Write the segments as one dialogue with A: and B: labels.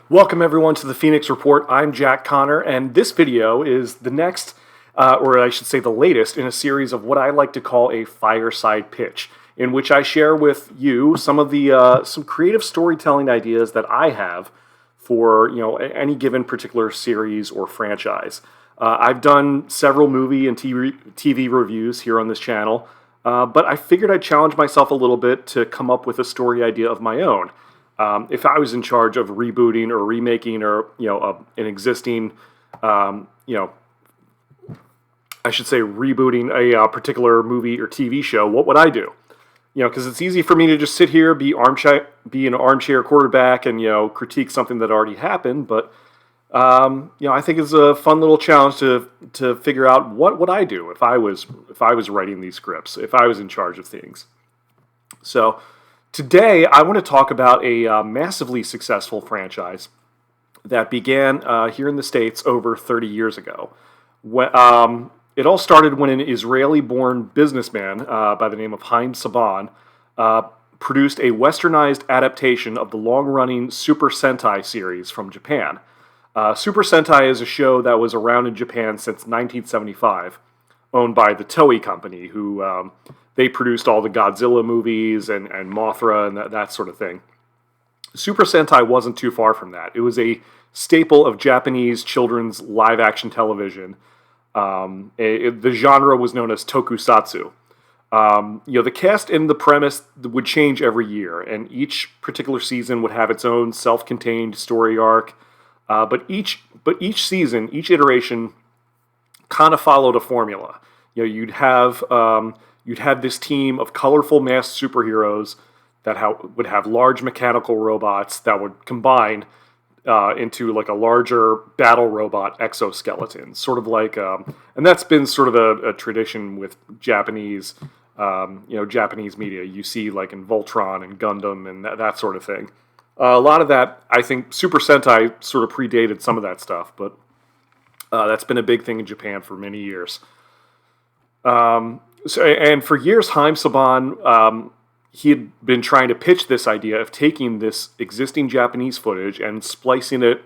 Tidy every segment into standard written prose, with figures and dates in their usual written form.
A: Welcome everyone to the Phoenix Report. I'm Jack Connor, and this video is the next, or I should say the latest, in a series of what I like to call a fireside pitch, in which I share with you some of the some creative storytelling ideas that I have for any given particular series or franchise. I've done several movie and TV reviews here on this channel, but I figured I'd challenge myself a little bit to come up with a story idea of my own. If I was in charge of rebooting or remaking or an existing, I should say rebooting a particular movie or TV show, what would I do? Because it's easy for me to just sit here, be an armchair quarterback, and critique something that already happened. But I think it's a fun little challenge to figure out what would I do if I was writing these scripts, if I was in charge of things. So. Today, I want to talk about a massively successful franchise that began here in the States over 30 years ago. It all started when an Israeli-born businessman by the name of Haim Saban produced a westernized adaptation of the long-running Super Sentai series from Japan. Super Sentai is a show that was around in Japan since 1975, owned by the Toei Company, who they produced all the Godzilla movies and Mothra and that sort of thing. Super Sentai wasn't too far from that. It was a staple of Japanese children's live-action television. The genre was known as tokusatsu. The cast and the premise would change every year, and each particular season would have its own self-contained story arc. But each season, each iteration, kind of followed a formula. You'd have this team of colorful masked superheroes that would have large mechanical robots that would combine into like a larger battle robot exoskeleton, sort of like, and that's been sort of a tradition with Japanese media. You see like in Voltron and Gundam and that sort of thing. A lot of that, I think, Super Sentai sort of predated some of that stuff, but that's been a big thing in Japan for many years. And for years, Haim Saban, he had been trying to pitch this idea of taking this existing Japanese footage and splicing it,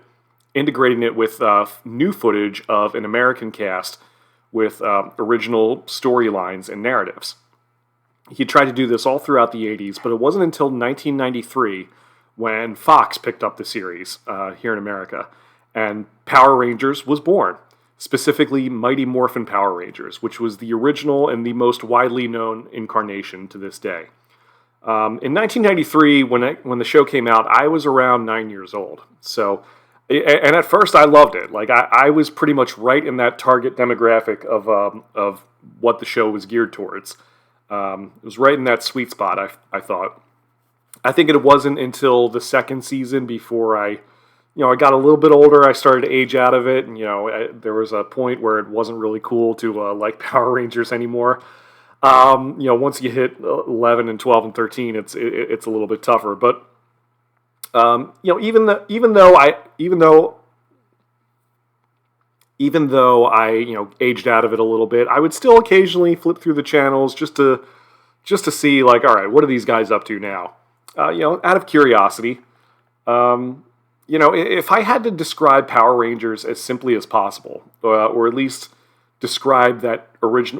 A: integrating it with new footage of an American cast with original storylines and narratives. He tried to do this all throughout the 80s, but it wasn't until 1993 when Fox picked up the series here in America, and Power Rangers was born. Specifically Mighty Morphin Power Rangers, which was the original and the most widely known incarnation to this day. In 1993, when the show came out, I was around 9 years old. So, and at first I loved it. Like I was pretty much right in that target demographic of what the show was geared towards. It was right in that sweet spot, I thought. I think it wasn't until the second season before I got a little bit older, I started to age out of it, and, there was a point where it wasn't really cool to like Power Rangers anymore. Once you hit 11 and 12 and 13, it's a little bit tougher. But, even though I aged out of it a little bit, I would still occasionally flip through the channels just to see, like, all right, what are these guys up to now? Out of curiosity. If I had to describe Power Rangers as simply as possible, or at least describe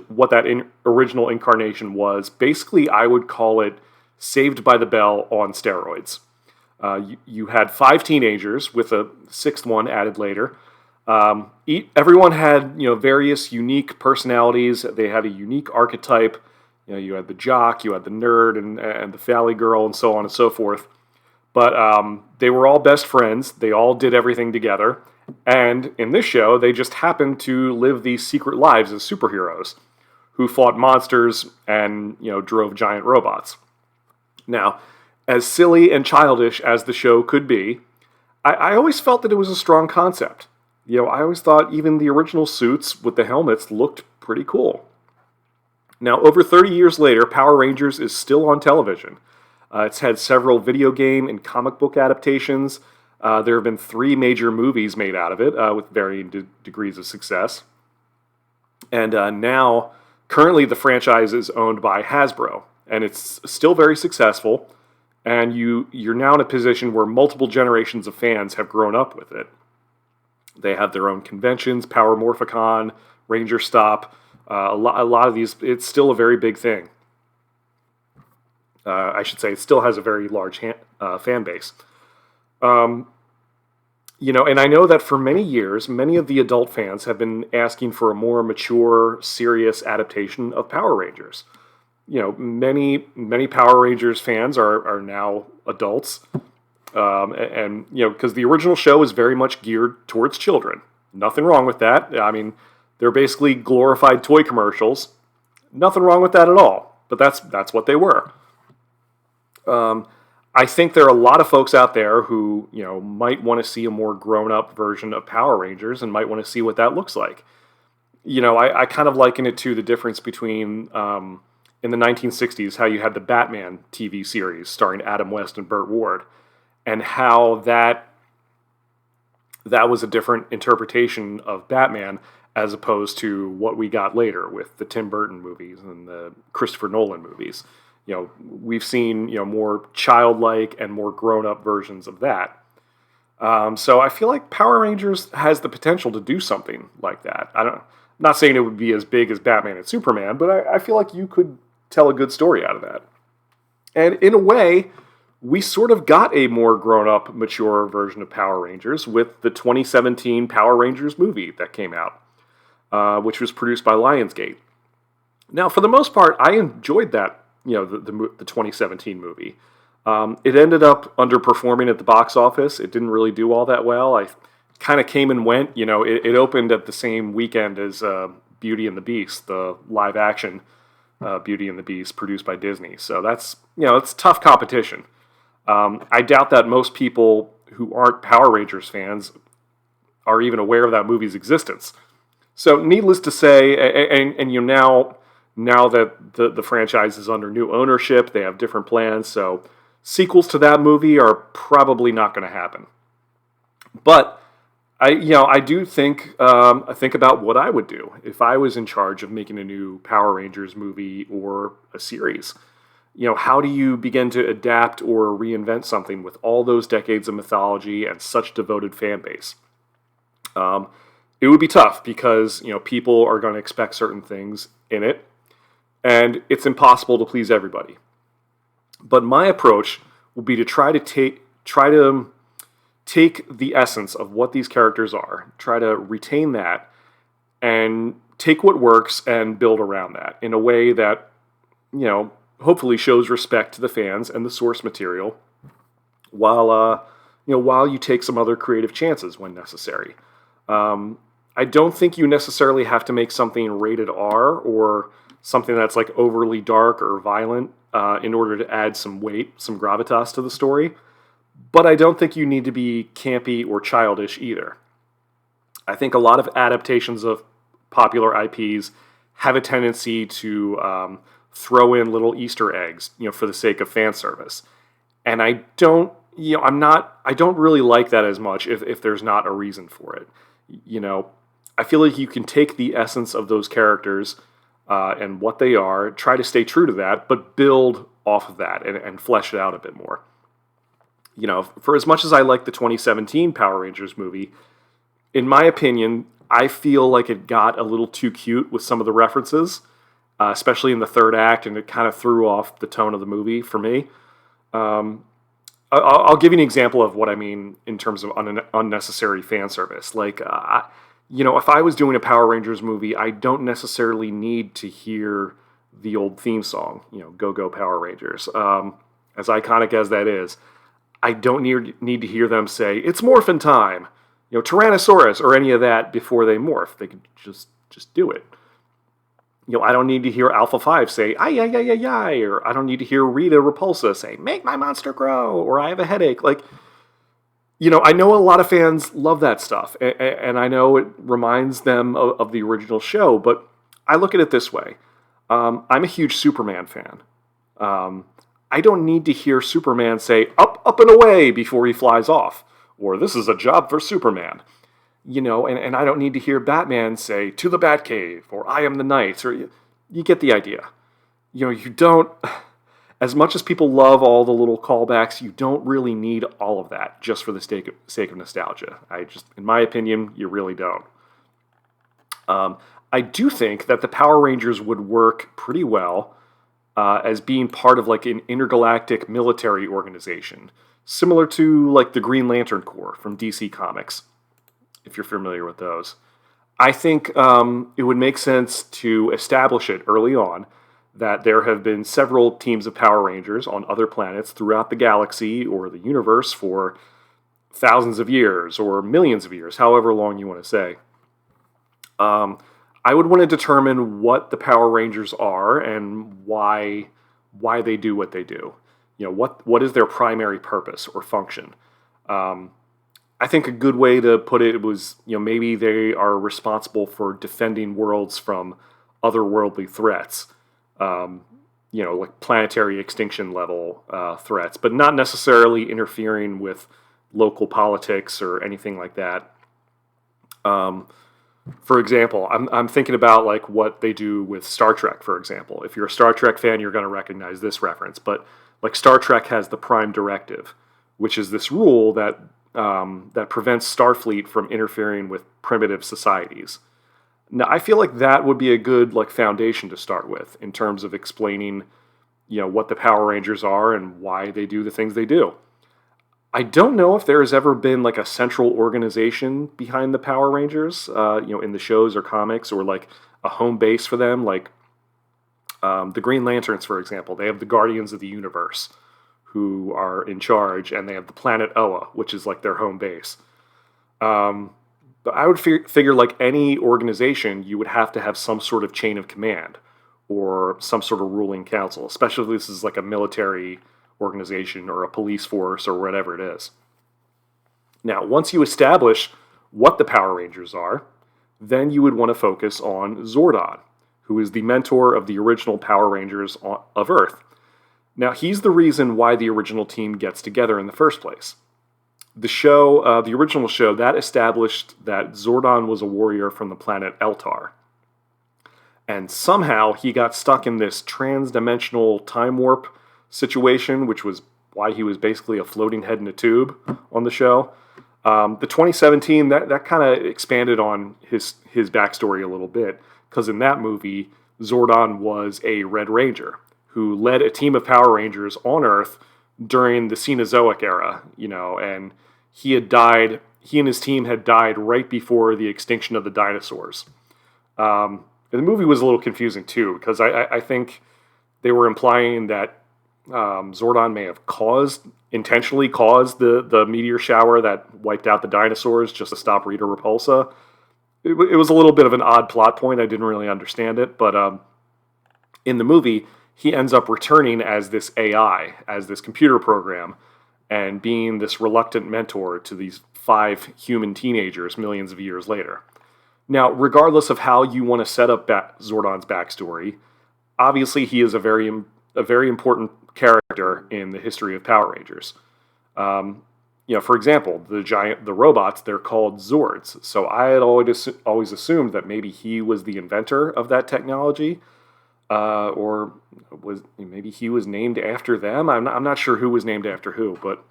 A: what that original incarnation was, basically I would call it Saved by the Bell on steroids. You had 5 teenagers with a 6th one added later. Everyone had various unique personalities. They had a unique archetype. You had the jock, you had the nerd, and the valley girl, and so on and so forth. But they were all best friends. They all did everything together. And in this show, they just happened to live these secret lives as superheroes who fought monsters and, drove giant robots. Now, as silly and childish as the show could be, I always felt that it was a strong concept. I always thought even the original suits with the helmets looked pretty cool. Now, over 30 years later, Power Rangers is still on television. It's had several video game and comic book adaptations. There have been 3 major movies made out of it with varying degrees of success. And currently the franchise is owned by Hasbro, and it's still very successful. And you're now in a position where multiple generations of fans have grown up with it. They have their own conventions, Power Morphicon, Ranger Stop. A lot of these, it's still a very big thing. I should say it still has a very large fan base. And I know that for many years, many of the adult fans have been asking for a more mature, serious adaptation of Power Rangers. Many Power Rangers fans are now adults, and because the original show is very much geared towards children. Nothing wrong with that. I mean, they're basically glorified toy commercials. Nothing wrong with that at all. But that's what they were. I think there are a lot of folks out there who might want to see a more grown-up version of Power Rangers and might want to see what that looks like. I kind of liken it to the difference between in the 1960s, how you had the Batman TV series starring Adam West and Burt Ward, and how that was a different interpretation of Batman as opposed to what we got later with the Tim Burton movies and the Christopher Nolan movies. We've seen more childlike and more grown-up versions of that. So I feel like Power Rangers has the potential to do something like that. I'm not saying it would be as big as Batman and Superman, but I feel like you could tell a good story out of that. And in a way, we sort of got a more grown-up, mature version of Power Rangers with the 2017 Power Rangers movie that came out, which was produced by Lionsgate. Now, for the most part, I enjoyed that, the 2017 movie. It ended up underperforming at the box office. It didn't really do all that well. I kind of came and went. It opened at the same weekend as Beauty and the Beast, the live-action Beauty and the Beast produced by Disney. So that's, it's tough competition. I doubt that most people who aren't Power Rangers fans are even aware of that movie's existence. So needless to say, and now that the franchise is under new ownership, they have different plans, so sequels to that movie are probably not going to happen. But I do think about what I would do if I was in charge of making a new Power Rangers movie or a series. How do you begin to adapt or reinvent something with all those decades of mythology and such devoted fan base? It would be tough because people are going to expect certain things in it, and it's impossible to please everybody. But my approach will be to try to take the essence of what these characters are, try to retain that, and take what works and build around that in a way that, hopefully shows respect to the fans and the source material, while you take some other creative chances when necessary. I don't think you necessarily have to make something rated R or something that's like overly dark or violent in order to add some weight, some gravitas to the story. But I don't think you need to be campy or childish either. I think a lot of adaptations of popular IPs have a tendency to throw in little Easter eggs, for the sake of fan service. And I don't really like that as much if there's not a reason for it. I feel like you can take the essence of those characters and what they are, try to stay true to that, but build off of that and flesh it out a bit more. For as much as I like the 2017 Power Rangers movie, in my opinion, I feel like it got a little too cute with some of the references, especially in the third act, and it kind of threw off the tone of the movie for me. I'll give you an example of what I mean in terms of unnecessary fan service. Like, if I was doing a Power Rangers movie, I don't necessarily need to hear the old theme song, Go Go Power Rangers. As iconic as that is, I don't need to hear them say, it's morphin' time, Tyrannosaurus, or any of that before they morph. They could just do it. I don't need to hear Alpha 5 say, ay, ay, ay, ay, ay, or I don't need to hear Rita Repulsa say, make my monster grow, or I have a headache. Like, I know a lot of fans love that stuff, and I know it reminds them of the original show, but I look at it this way. I'm a huge Superman fan. I don't need to hear Superman say, up and away, before he flies off, or this is a job for Superman. And I don't need to hear Batman say, to the Batcave, or I am the Knight, or you get the idea. You don't, as much as people love all the little callbacks, you don't really need all of that just for the sake of nostalgia. In my opinion, you really don't. I do think that the Power Rangers would work pretty well as being part of like an intergalactic military organization, similar to like the Green Lantern Corps from DC Comics, if you're familiar with those. I think it would make sense to establish it early on that there have been several teams of Power Rangers on other planets throughout the galaxy or the universe for thousands of years or millions of years, however long you want to say. I would want to determine what the Power Rangers are and why they do what they do. You know, what is their primary purpose or function? I think a good way to put it was, you know, maybe they are responsible for defending worlds from otherworldly threats. You know, like planetary extinction level threats, but not necessarily interfering with local politics or anything like that. For example, I'm thinking about like what they do with Star Trek, for example. If you're a Star Trek fan, you're going to recognize this reference. But like Star Trek has the Prime Directive, which is this rule that prevents Starfleet from interfering with primitive societies. Now, I feel like that would be a good like foundation to start with in terms of explaining, you know, what the Power Rangers are and why they do the things they do. I don't know if there has ever been like a central organization behind the Power Rangers, you know, in the shows or comics, or like a home base for them. Like the Green Lanterns, for example, they have the Guardians of the Universe, who are in charge, and they have the planet Oa, which is like their home base. But I would figure like any organization, you would have to have some sort of chain of command or some sort of ruling council, especially if this is like a military organization or a police force or whatever it is. Now, once you establish what the Power Rangers are, then you would want to focus on Zordon, who is the mentor of the original Power Rangers of Earth. Now, he's the reason why the original team gets together in the first place. The original show, that established that Zordon was a warrior from the planet Eltar. And somehow he got stuck in this trans-dimensional time warp situation, which was why he was basically a floating head in a tube on the show. The 2017, that kind of expanded on his backstory a little bit, because in that movie, Zordon was a Red Ranger who led a team of Power Rangers on Earth during the Cenozoic era, you know, and he and his team had died right before the extinction of the dinosaurs. And the movie was a little confusing too, because I think they were implying that Zordon may have intentionally caused the meteor shower that wiped out the dinosaurs just to stop Rita Repulsa. It was a little bit of an odd plot point. I didn't really understand it, but in the movie, he ends up returning as this AI, as this computer program, and being this reluctant mentor to these 5 human teenagers millions of years later. Now, regardless of how you want to set up Zordon's backstory, obviously he is a very important character in the history of Power Rangers. You know, for example, the robots, they're called Zords. So I had always assumed that maybe he was the inventor of that technology. Or maybe he was named after them. I'm not sure who was named after who, but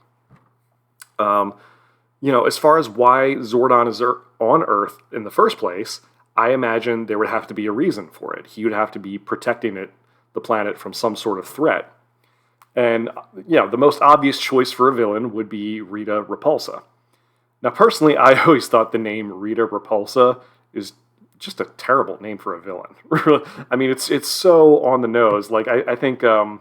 A: you know, as far as why Zordon is on Earth in the first place, I imagine there would have to be a reason for it. He would have to be protecting the planet from some sort of threat. And you know, the most obvious choice for a villain would be Rita Repulsa. Now, personally, I always thought the name Rita Repulsa is just a terrible name for a villain. I mean, it's so on the nose. Like, I think I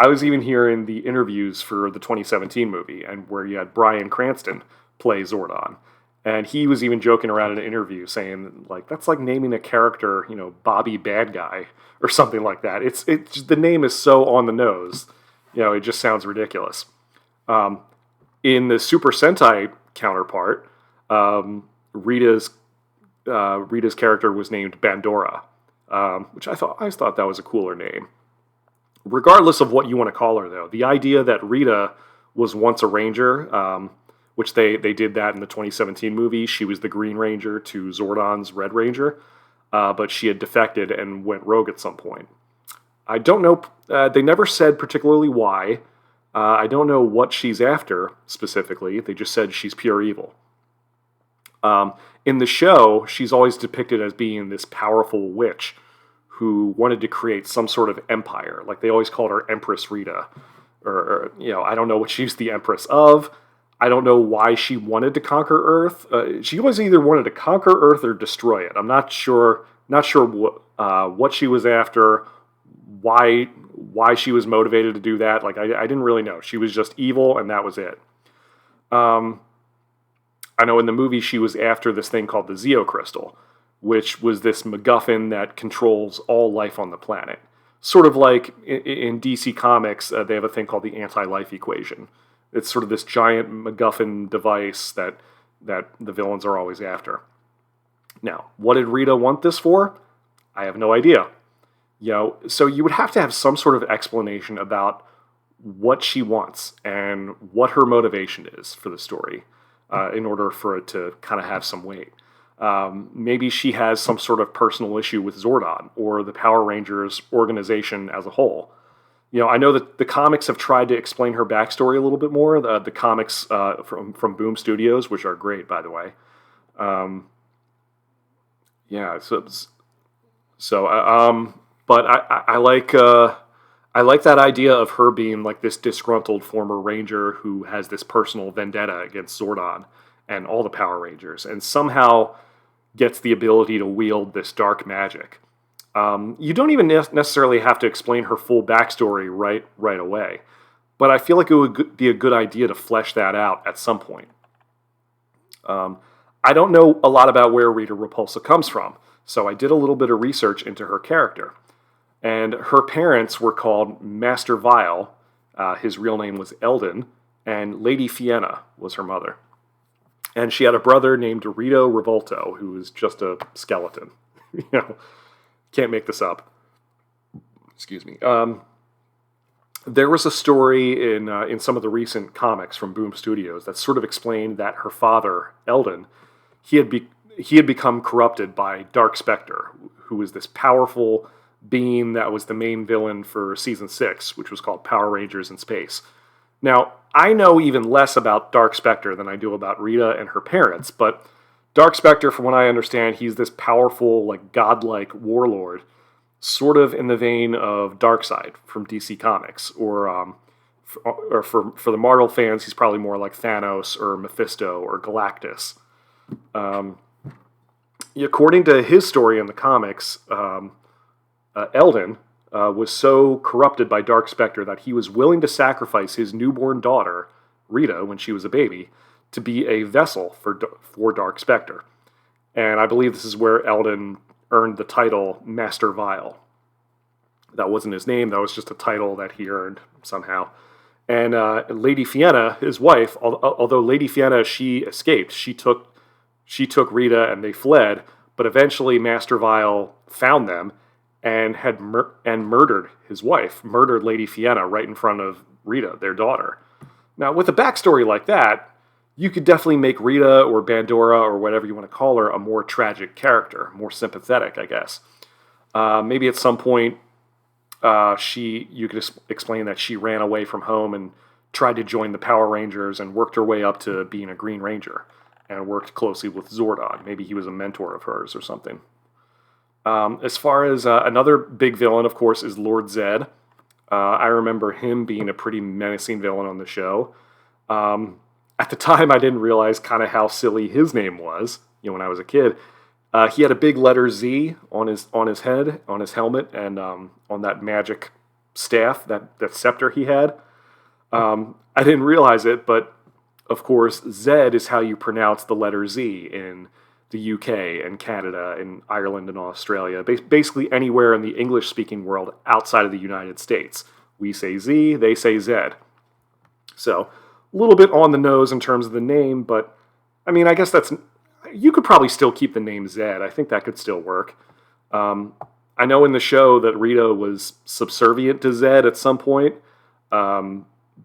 A: was even hearing the interviews for the 2017 movie, and where you had Bryan Cranston play Zordon, and he was even joking around in an interview saying, like, that's like naming a character, you know, Bobby Bad Guy or something like that. It's the name is so on the nose, you know, it just sounds ridiculous. In the Super Sentai counterpart, Rita's character was named Bandora, which I thought that was a cooler name. Regardless of what you want to call her, though, the idea that Rita was once a Ranger, which they did that in the 2017 movie. She was the Green Ranger to Zordon's Red Ranger, but she had defected and went rogue at some point. I don't know. They never said particularly why. I don't know what she's after specifically. They just said she's pure evil. In the show, she's always depicted as being this powerful witch who wanted to create some sort of empire. Like they always called her Empress Rita, or I don't know what she's the Empress of. I don't know why she wanted to conquer Earth. She always either wanted to conquer Earth or destroy it. I'm not sure. Not sure what she was after. Why she was motivated to do that. Like I didn't really know. She was just evil, and that was it. I know in the movie she was after this thing called the Zeo Crystal, which was this MacGuffin that controls all life on the planet. Sort of like in DC Comics, they have a thing called the anti-life equation. It's sort of this giant MacGuffin device that the villains are always after. Now, what did Rita want this for? I have no idea. So you would have to have some sort of explanation about what she wants and what her motivation is for the story in order for it to kind of have some weight. Maybe she has some sort of personal issue with Zordon or the Power Rangers organization as a whole. I know that the comics have tried to explain her backstory a little bit more. The comics from Boom Studios, which are great, by the way. But I like that idea of her being like this disgruntled former Ranger who has this personal vendetta against Zordon and all the Power Rangers, and somehow gets the ability to wield this dark magic. You don't even necessarily have to explain her full backstory right away, but I feel like it would be a good idea to flesh that out at some point. I don't know a lot about where Rita Repulsa comes from, so I did a little bit of research into her character. And her parents were called Master Vile, his real name was Eldon, and Lady Fienna was her mother. And she had a brother named Rito Revolto, who was just a skeleton. Can't make this up. Excuse me. There was a story in some of the recent comics from Boom Studios that sort of explained that her father, Eldon, he had become corrupted by Dark Spectre, who was this powerful being that was the main villain for Season 6, which was called Power Rangers in Space. Now, I know even less about Dark Spectre than I do about Rita and her parents, but Dark Spectre, from what I understand, he's this powerful, like godlike warlord, sort of in the vein of Darkseid from DC Comics, or for the Marvel fans, he's probably more like Thanos or Mephisto or Galactus. According to his story in the comics, Eldon was so corrupted by Dark Spectre that he was willing to sacrifice his newborn daughter, Rita, when she was a baby, to be a vessel for Dark Spectre. And I believe this is where Eldon earned the title Master Vile. That wasn't his name, that was just a title that he earned somehow. And Lady Fienna, his wife, although Lady Fienna, she escaped. She took Rita and they fled, but eventually Master Vile found them and had murdered his wife, murdered Lady Fienna right in front of Rita, their daughter. Now, with a backstory like that, you could definitely make Rita or Bandora or whatever you want to call her a more tragic character, more sympathetic, I guess. Maybe at some point you could explain that she ran away from home and tried to join the Power Rangers and worked her way up to being a Green Ranger and worked closely with Zordon. Maybe he was a mentor of hers or something. As far as another big villain, of course, is Lord Zed. I remember him being a pretty menacing villain on the show. At the time, I didn't realize kind of how silly his name was. When I was a kid, he had a big letter Z on his head, on his helmet, and on that magic staff, that scepter he had. I didn't realize it, but of course, Zed is how you pronounce the letter Z in the UK and Canada and Ireland and Australia, basically anywhere in the English-speaking world outside of the United States. We say Z, they say Zed. So, a little bit on the nose in terms of the name, but, I mean, I guess you could probably still keep the name Zed. I think that could still work. I know in the show that Rita was subservient to Zed at some point,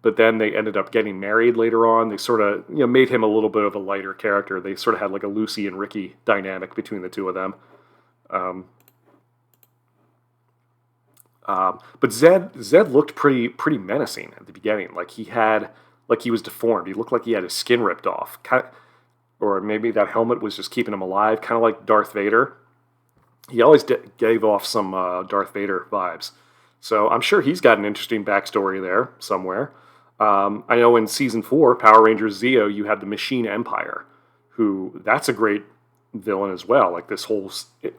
A: but then they ended up getting married later on. They sort of made him a little bit of a lighter character. They sort of had like a Lucy and Ricky dynamic between the two of them. But Zed looked pretty menacing at the beginning. Like he was deformed. He looked like he had his skin ripped off. Or maybe that helmet was just keeping him alive, kind of like Darth Vader. He always gave off some Darth Vader vibes. So I'm sure he's got an interesting backstory there somewhere. I know in Season 4, Power Rangers Zeo, you had the Machine Empire, that's a great villain as well. Like this whole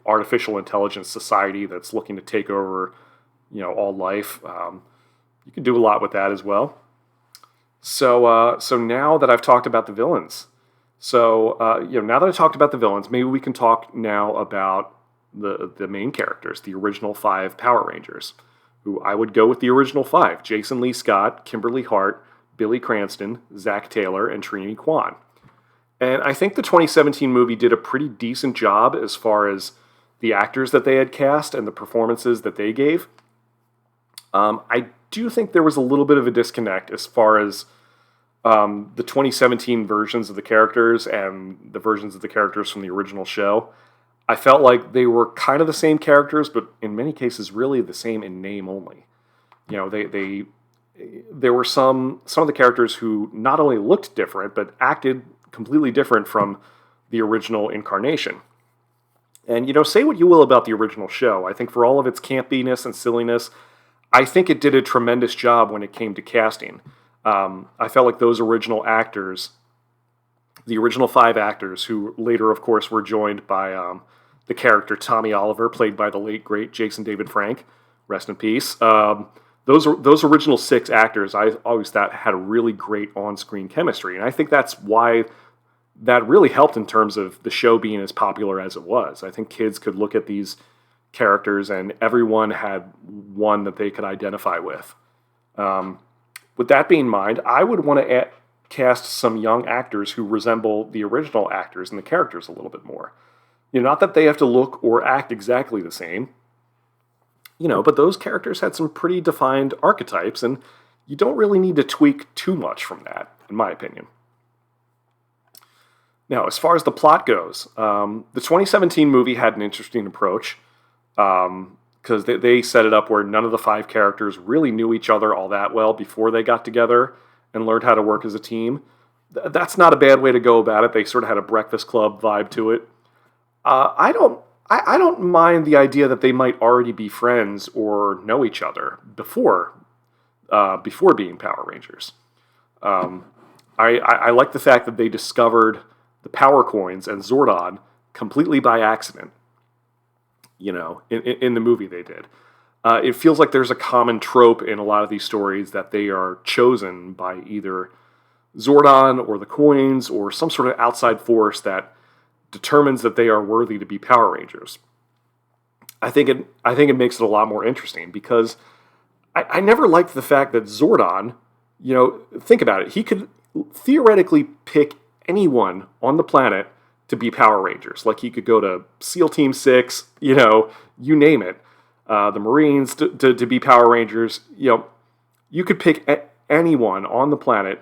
A: artificial intelligence society that's looking to take over, all life. You can do a lot with that as well. So now that I've talked about the villains, now that I talked about the villains, maybe we can talk now about the main characters, the original 5 Power Rangers, who I would go with the original 5: Jason Lee Scott, Kimberly Hart, Billy Cranston, Zach Taylor, and Trini Kwan. And I think the 2017 movie did a pretty decent job as far as the actors that they had cast and the performances that they gave. I do think there was a little bit of a disconnect as far as the 2017 versions of the characters and the versions of the characters from the original show. I felt like they were kind of the same characters, but in many cases really the same in name only. There were some of the characters who not only looked different, but acted completely different from the original incarnation. And, say what you will about the original show. I think for all of its campiness and silliness, I think it did a tremendous job when it came to casting. I felt like those original actors, the original 5 actors, who later, of course, were joined by the character Tommy Oliver, played by the late, great Jason David Frank, rest in peace. Those original 6 actors, I always thought had a really great on-screen chemistry, and I think that's why that really helped in terms of the show being as popular as it was. I think kids could look at these characters and everyone had one that they could identify with. With that being in mind, I would want to cast some young actors who resemble the original actors and the characters a little bit more. Not that they have to look or act exactly the same, but those characters had some pretty defined archetypes, and you don't really need to tweak too much from that, in my opinion. Now, as far as the plot goes, the 2017 movie had an interesting approach, because they set it up where none of the 5 characters really knew each other all that well before they got together and learned how to work as a team. That's not a bad way to go about it. They sort of had a Breakfast Club vibe to it. I don't mind the idea that they might already be friends or know each other before being Power Rangers. I like the fact that they discovered the Power Coins and Zordon completely by accident. In the movie they did. It feels like there's a common trope in a lot of these stories that they are chosen by either Zordon or the coins or some sort of outside force that determines that they are worthy to be Power Rangers. I think it makes it a lot more interesting because I never liked the fact that Zordon, think about it, he could theoretically pick anyone on the planet to be Power Rangers. Like he could go to SEAL Team 6, you name it, the Marines to be Power Rangers. You could pick anyone on the planet,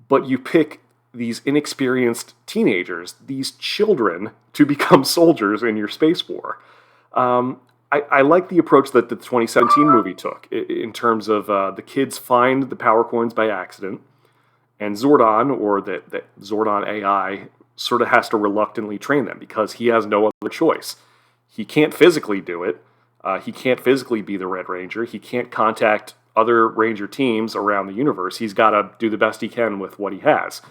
A: but you pick these inexperienced teenagers, these children, to become soldiers in your space war. I like the approach that the 2017 movie took in terms of the kids find the Power Coins by accident, and Zordon, or the Zordon AI, sort of has to reluctantly train them because he has no other choice. He can't physically do it. He can't physically be the Red Ranger. He can't contact other Ranger teams around the universe. He's got to do the best he can with what he has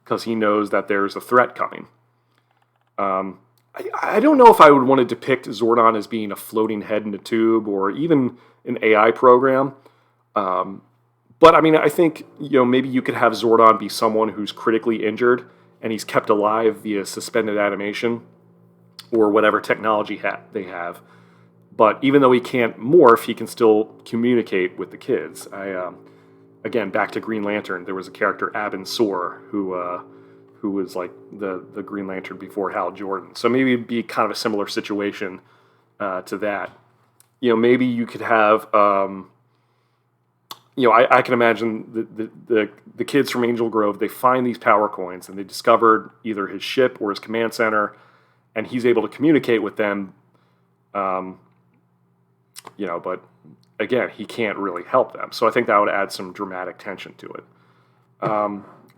A: because he knows that there's a threat coming. I don't know if I would want to depict Zordon as being a floating head in a tube or even an AI program. But I think maybe you could have Zordon be someone who's critically injured and he's kept alive via suspended animation or whatever technology they have. But even though he can't morph, he can still communicate with the kids. Again, back to Green Lantern, there was a character, Abin Sur, who was like the Green Lantern before Hal Jordan. So maybe it'd be kind of a similar situation to that. Maybe you could have, I can imagine the kids from Angel Grove, they find these Power Coins and they discovered either his ship or his command center, and he's able to communicate with them. But again, he can't really help them. So I think that would add some dramatic tension to it.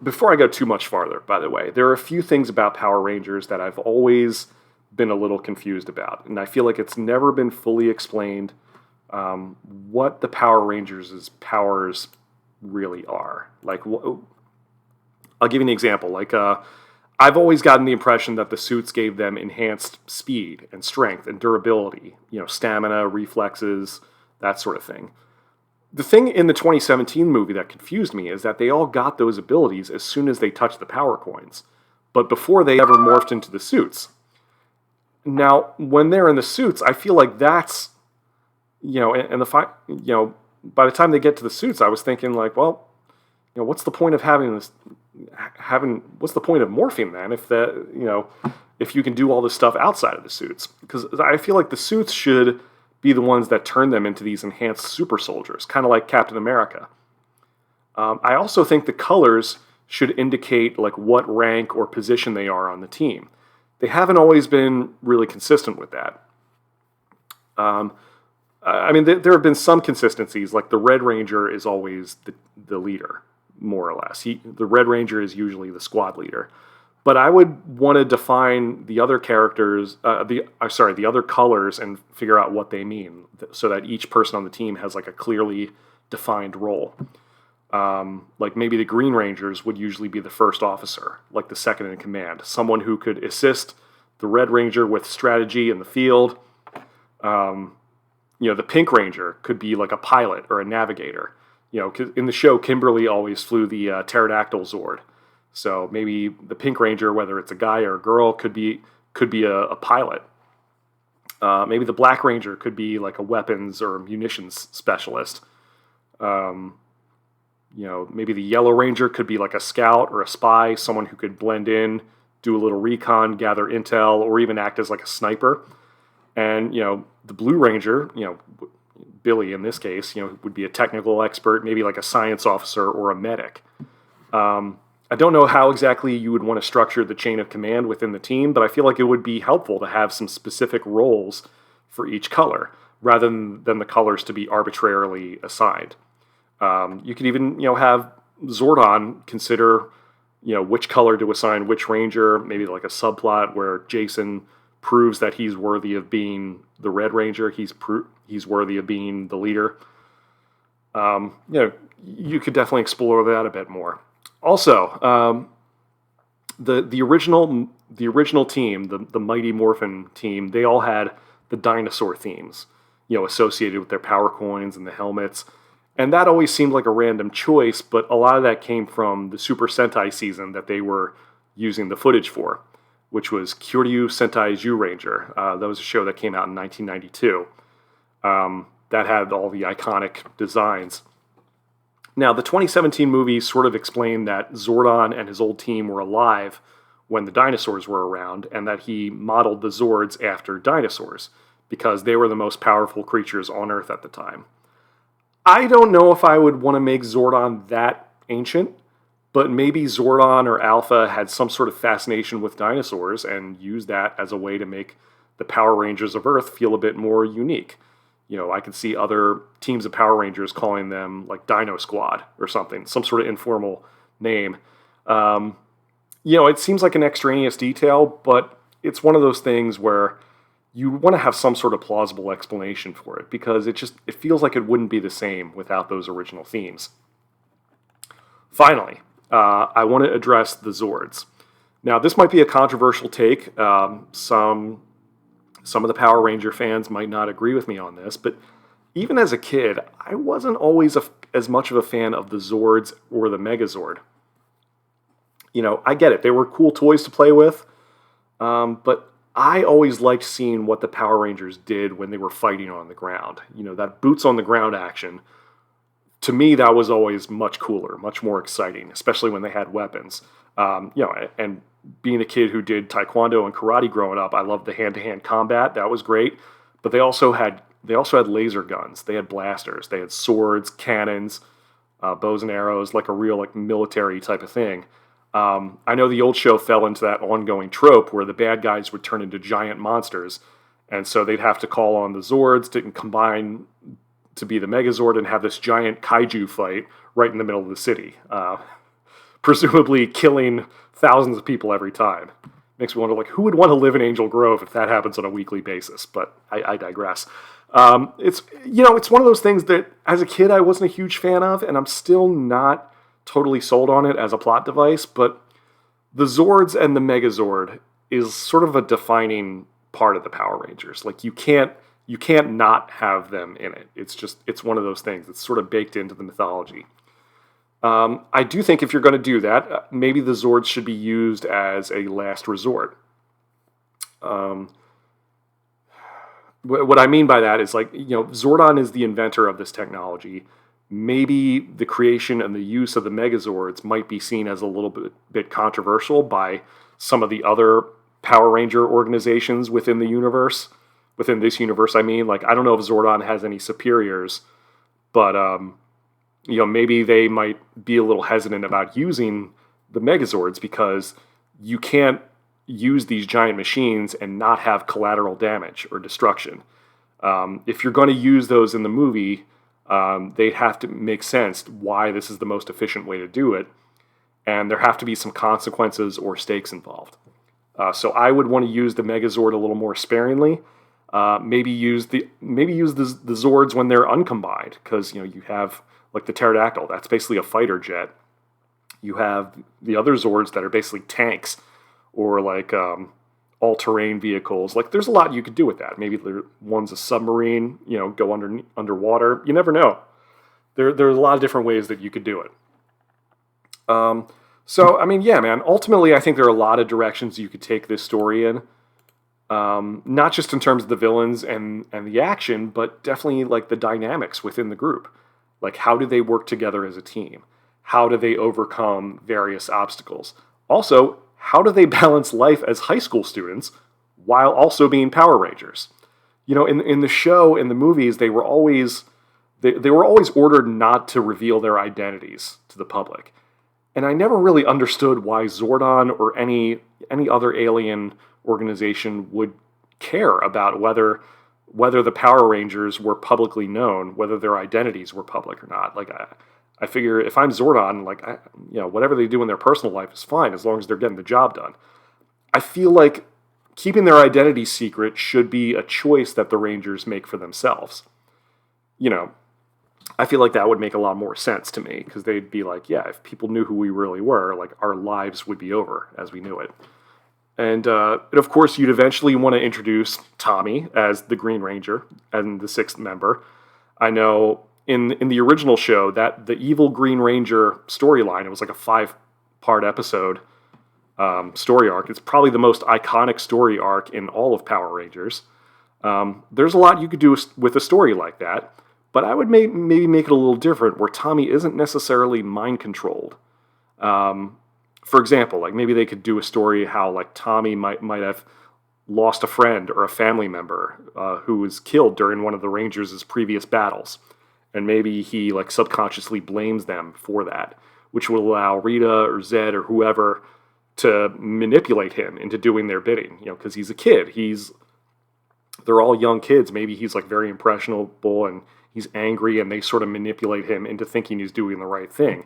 A: Before I go too much farther, by the way, there are a few things about Power Rangers that I've always been a little confused about, and I feel like it's never been fully explained what the Power Rangers' powers really are. Like, I'll give you an example. Like, I've always gotten the impression that the suits gave them enhanced speed and strength and durability, stamina, reflexes, that sort of thing. The thing in the 2017 movie that confused me is that they all got those abilities as soon as they touched the power coins, but before they ever morphed into the suits. Now, when they're in the suits, I feel like that's, by the time they get to the suits, I was thinking like, well, what's the point of having this? What's the point of morphing then if you can do all this stuff outside of the suits? Because I feel like the suits should be the ones that turn them into these enhanced super soldiers, kind of like Captain America. I also think the colors should indicate like what rank or position they are on the team. They haven't always been really consistent with that. There have been some consistencies, like the Red Ranger is always the leader, more or less. The Red Ranger is usually the squad leader. But I would want to define the other characters, the other colors, and figure out what they mean, so that each person on the team has like a clearly defined role. Like maybe the Green Rangers would usually be the first officer, like the second in command, someone who could assist the Red Ranger with strategy in the field. The Pink Ranger could be like a pilot or a navigator. 'Cause in the show, Kimberly always flew the pterodactyl Zord. So maybe the Pink Ranger, whether it's a guy or a girl, could be a pilot. Maybe the Black Ranger could be like a weapons or munitions specialist. Maybe the Yellow Ranger could be like a scout or a spy, someone who could blend in, do a little recon, gather intel, or even act as like a sniper. And, the Blue Ranger, Billy in this case, would be a technical expert, maybe like a science officer or a medic. I don't know how exactly you would want to structure the chain of command within the team, but I feel like it would be helpful to have some specific roles for each color, rather than the colors to be arbitrarily assigned. You could even, have Zordon consider, which color to assign which ranger, maybe like a subplot where Jason proves that he's worthy of being the Red Ranger, he's worthy of being the leader. You could definitely explore that a bit more. Also, the original team, the Mighty Morphin team, they all had the dinosaur themes, associated with their power coins and the helmets. And that always seemed like a random choice, but a lot of that came from the Super Sentai season that they were using the footage for, which was Kyoryu Sentai Zyuranger. That was a show that came out in 1992. That had all the iconic designs. Now, the 2017 movie sort of explained that Zordon and his old team were alive when the dinosaurs were around, and that he modeled the Zords after dinosaurs, because they were the most powerful creatures on Earth at the time. I don't know if I would want to make Zordon that ancient, but maybe Zordon or Alpha had some sort of fascination with dinosaurs and used that as a way to make the Power Rangers of Earth feel a bit more unique. I could see other teams of Power Rangers calling them like Dino Squad or something, some sort of informal name. It seems like an extraneous detail, but it's one of those things where you want to have some sort of plausible explanation for it, because it feels like it wouldn't be the same without those original themes. Finally, I want to address the Zords. Now, this might be a controversial take. Some of the Power Ranger fans might not agree with me on this, but even as a kid, I wasn't always as much of a fan of the Zords or the Megazord. I get it. They were cool toys to play with, but I always liked seeing what the Power Rangers did when they were fighting on the ground. That boots on the ground action, to me, that was always much cooler, much more exciting, especially when they had weapons. And being a kid who did taekwondo and karate growing up, I loved the hand-to-hand combat. That was great. But they also had laser guns. They had blasters. They had swords, cannons, bows and arrows, like a real military type of thing. I know the old show fell into that ongoing trope where the bad guys would turn into giant monsters, and so they'd have to call on the Zords to combine to be the Megazord and have this giant kaiju fight right in the middle of the city, presumably killing thousands of people every time. Makes me wonder, like, who would want to live in Angel Grove if that happens on a weekly basis? But I digress. It's one of those things that as a kid I wasn't a huge fan of, and I'm still not totally sold on it as a plot device. But the Zords and the Megazord is sort of a defining part of the Power Rangers. Like, you can't not have them in it. It's one of those things. It's sort of baked into the mythology. I do think if you're going to do that, maybe the Zords should be used as a last resort. What I mean by that is, like, Zordon is the inventor of this technology. Maybe the creation and the use of the Megazords might be seen as a little bit controversial by some of the other Power Ranger organizations within the universe. Within this universe, I mean. Like, I don't know if Zordon has any superiors, but maybe they might be a little hesitant about using the Megazords because you can't use these giant machines and not have collateral damage or destruction. If you're going to use those in the movie, they have to make sense why this is the most efficient way to do it, and there have to be some consequences or stakes involved. So I would want to use the Megazord a little more sparingly. Maybe use the Zords when they're uncombined, because you have, like, the pterodactyl. That's basically a fighter jet. You have the other Zords that are basically tanks, or like all-terrain vehicles. Like, there's a lot you could do with that. Maybe one's a submarine. Go underwater. You never know. There's a lot of different ways that you could do it. So I mean, yeah, man. Ultimately, I think there are a lot of directions you could take this story in. Not just in terms of the villains and the action, but definitely, like, the dynamics within the group. Like, how do they work together as a team? How do they overcome various obstacles? Also, how do they balance life as high school students while also being Power Rangers? In the show, in the movies, they were always ordered not to reveal their identities to the public. And I never really understood why Zordon or any other alien organization would care about whether the Power Rangers were publicly known, whether their identities were public or not. Like, I figure if I'm Zordon, like, whatever they do in their personal life is fine as long as they're getting the job done. I feel like keeping their identity secret should be a choice that the Rangers make for themselves. I feel like that would make a lot more sense to me, because they'd be like, yeah, if people knew who we really were, like, our lives would be over as we knew it. And of course, you'd eventually want to introduce Tommy as the Green Ranger and the sixth member. I know in the original show that the evil Green Ranger storyline, it was like a 5-part episode story arc. It's probably the most iconic story arc in all of Power Rangers. There's a lot you could do with a story like that, but I would maybe make it a little different, where Tommy isn't necessarily mind-controlled. For example, like, maybe they could do a story how, like, Tommy might have lost a friend or a family member who was killed during one of the Rangers' previous battles. And maybe he, like, subconsciously blames them for that, which would allow Rita or Zed or whoever to manipulate him into doing their bidding, because he's a kid. They're all young kids. Maybe he's, like, very impressionable and he's angry, and they sort of manipulate him into thinking he's doing the right thing.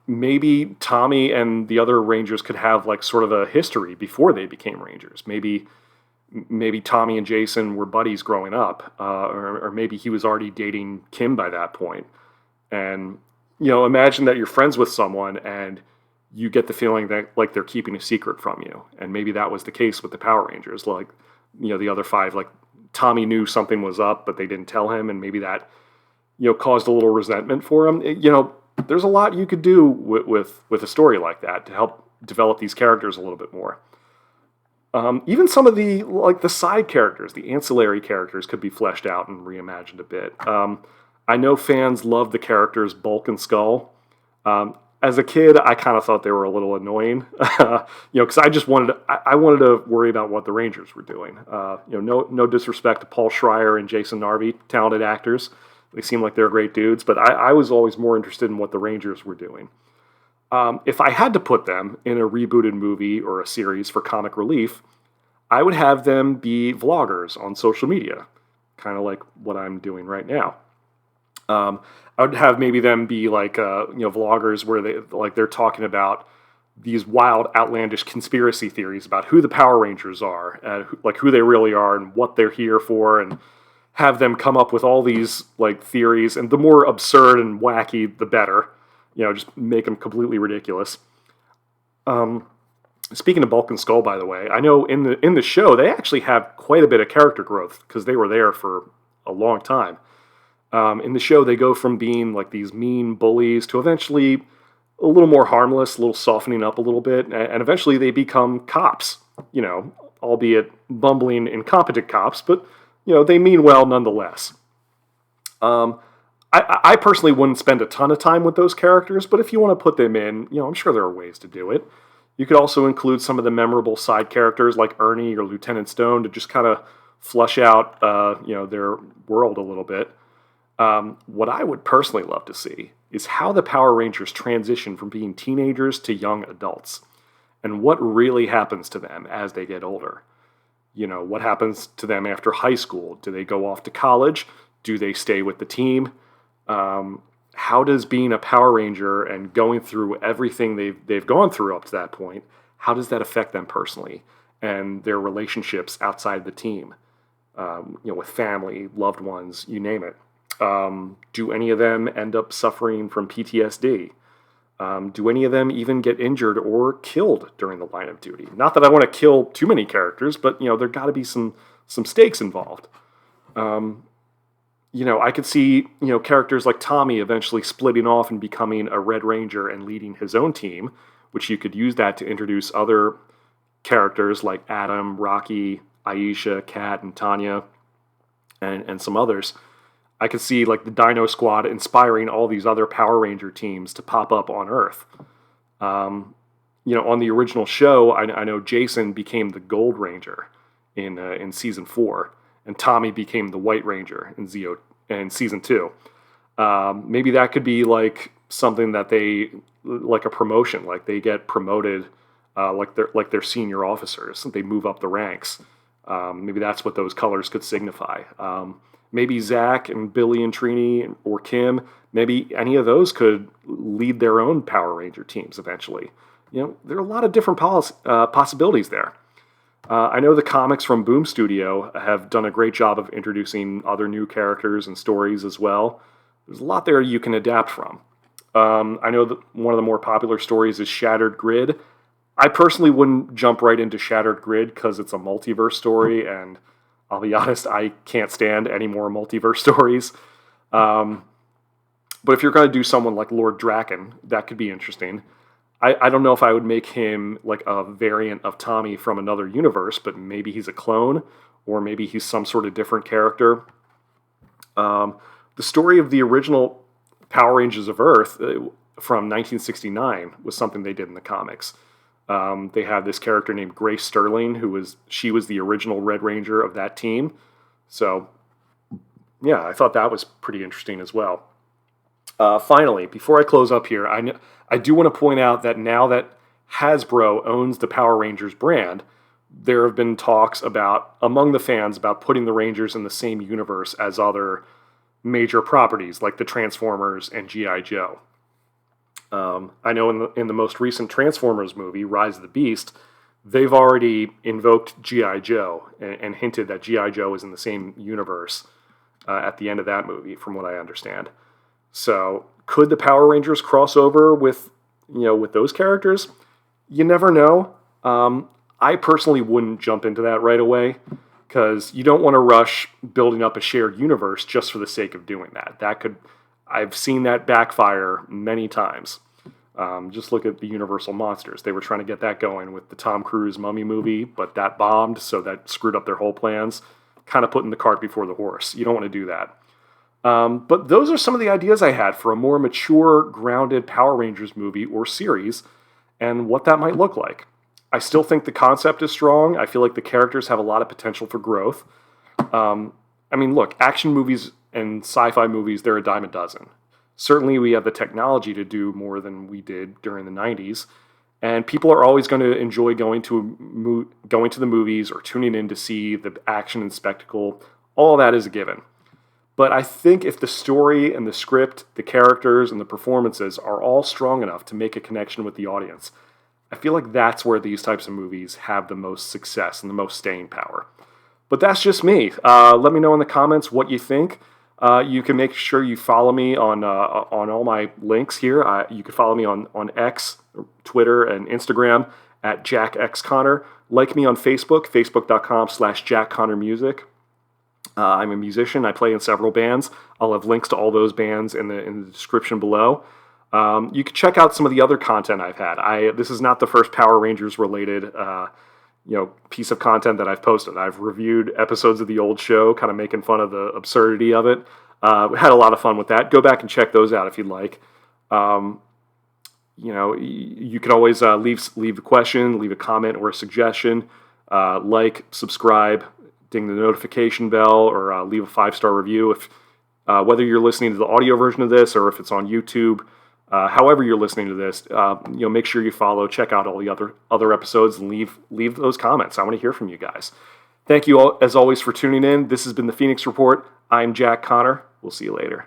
A: Maybe Tommy and the other Rangers could have, like, sort of a history before they became Rangers. Maybe Tommy and Jason were buddies growing up, or maybe he was already dating Kim by that point. And, imagine that you're friends with someone and you get the feeling that, like, they're keeping a secret from you. And maybe that was the case with the Power Rangers. Like, the other 5, like, Tommy knew something was up, but they didn't tell him, and maybe that, caused a little resentment for him. There's a lot you could do with a story like that to help develop these characters a little bit more. Even some of the, like, the side characters, the ancillary characters, could be fleshed out and reimagined a bit. I know fans love the characters Bulk and Skull. As a kid, I kind of thought they were a little annoying, because I wanted to worry about what the Rangers were doing. No disrespect to Paul Schreier and Jason Narvey, talented actors. They seem like they're great dudes, but I was always more interested in what the Rangers were doing. If I had to put them in a rebooted movie or a series for comic relief, I would have them be vloggers on social media. kind of like what I'm doing right now. I would have maybe them be like vloggers where they're talking about these wild, outlandish conspiracy theories about who the Power Rangers are, who they really are, and what they're here for, and have them come up with all these like theories. And the more absurd and wacky, the better. Just make them completely ridiculous. Speaking of Bulk and Skull, by the way, I know in the show they actually have quite a bit of character growth because they were there for a long time. In the show, they go from being like these mean bullies to eventually a little more harmless, a little softening up a little bit, and eventually they become cops, albeit bumbling, incompetent cops, but, they mean well nonetheless. I personally wouldn't spend a ton of time with those characters, but if you want to put them in, I'm sure there are ways to do it. You could also include some of the memorable side characters like Ernie or Lieutenant Stone to just kind of flush out, their world a little bit. What I would personally love to see is how the Power Rangers transition from being teenagers to young adults, and what really happens to them as they get older. What happens to them after high school? Do they go off to college? Do they stay with the team? How does being a Power Ranger and going through everything they've gone through up to that point, how does that affect them personally and their relationships outside the team? With family, loved ones, you name it. Do any of them end up suffering from PTSD? Do any of them even get injured or killed during the line of duty? Not that I want to kill too many characters, but there got to be some stakes involved. I could see characters like Tommy eventually splitting off and becoming a Red Ranger and leading his own team, which you could use that to introduce other characters like Adam, Rocky, Aisha, Kat, and Tanya, and some others. I could see like the Dino Squad inspiring all these other Power Ranger teams to pop up on Earth. On the original show, I know Jason became the Gold Ranger in season 4, and Tommy became the White Ranger in season 2. Maybe that could be like something that they like a promotion, like they get promoted, like they're senior officers, they move up the ranks. Maybe that's what those colors could signify. Maybe Zach and Billy and Trini or Kim, maybe any of those could lead their own Power Ranger teams eventually. There are a lot of different possibilities there. I know the comics from Boom Studio have done a great job of introducing other new characters and stories as well. There's a lot there you can adapt from. I know that one of the more popular stories is Shattered Grid. I personally wouldn't jump right into Shattered Grid because it's a multiverse story, and I'll be honest, I can't stand any more multiverse stories. But if you're going to do someone like Lord Draken, that could be interesting. I don't know if I would make him like a variant of Tommy from another universe, but maybe he's a clone, or maybe he's some sort of different character. The story of the original Power Rangers of Earth from 1969 was something they did in the comics. They had this character named Grace Sterling, she was the original Red Ranger of that team. So, yeah, I thought that was pretty interesting as well. Finally, before I close up here, I do want to point out that now that Hasbro owns the Power Rangers brand, there have been talks among the fans about putting the Rangers in the same universe as other major properties like the Transformers and G.I. Joe. I know in the most recent Transformers movie, Rise of the Beast, they've already invoked G.I. Joe and hinted that G.I. Joe is in the same universe at the end of that movie, from what I understand. So, could the Power Rangers cross over with those characters? You never know. I personally wouldn't jump into that right away, because you don't want to rush building up a shared universe just for the sake of doing that. I've seen that backfire many times. Just look at the Universal Monsters. They were trying to get that going with the Tom Cruise Mummy movie, but that bombed, so that screwed up their whole plans. Kind of putting the cart before the horse. You don't want to do that. But those are some of the ideas I had for a more mature, grounded Power Rangers movie or series, and what that might look like. I still think the concept is strong. I feel like the characters have a lot of potential for growth. Look, action movies and sci-fi movies, they're a dime a dozen. Certainly we have the technology to do more than we did during the 90s, and people are always going to enjoy going to the movies or tuning in to see the action and spectacle All of that is a given. But I think if the story and the script, the characters and the performances are all strong enough to make a connection with the audience, I feel like that's where these types of movies have the most success and the most staying power. But that's just me. Let me know in the comments what you think. You can make sure you follow me on all my links here. You can follow me on X, Twitter, and Instagram at jackxconnor. Like me on Facebook, facebook.com/jackconnormusic. I'm a musician. I play in several bands. I'll have links to all those bands in the description below. You can check out some of the other content I've had. This is not the first Power Rangers related piece of content that I've posted. I've reviewed episodes of the old show, kind of making fun of the absurdity of it. We had a lot of fun with that. Go back and check those out if you'd like. You can always leave a question, leave a comment or a suggestion, subscribe, ding the notification bell, or leave a 5-star review. If whether you're listening to the audio version of this or if it's on YouTube, however you're listening to this, make sure you follow, check out all the other episodes, and leave those comments. I want to hear from you guys. Thank you all, as always, for tuning in. This has been the Phoenix Report. I'm Jack Connor. We'll see you later.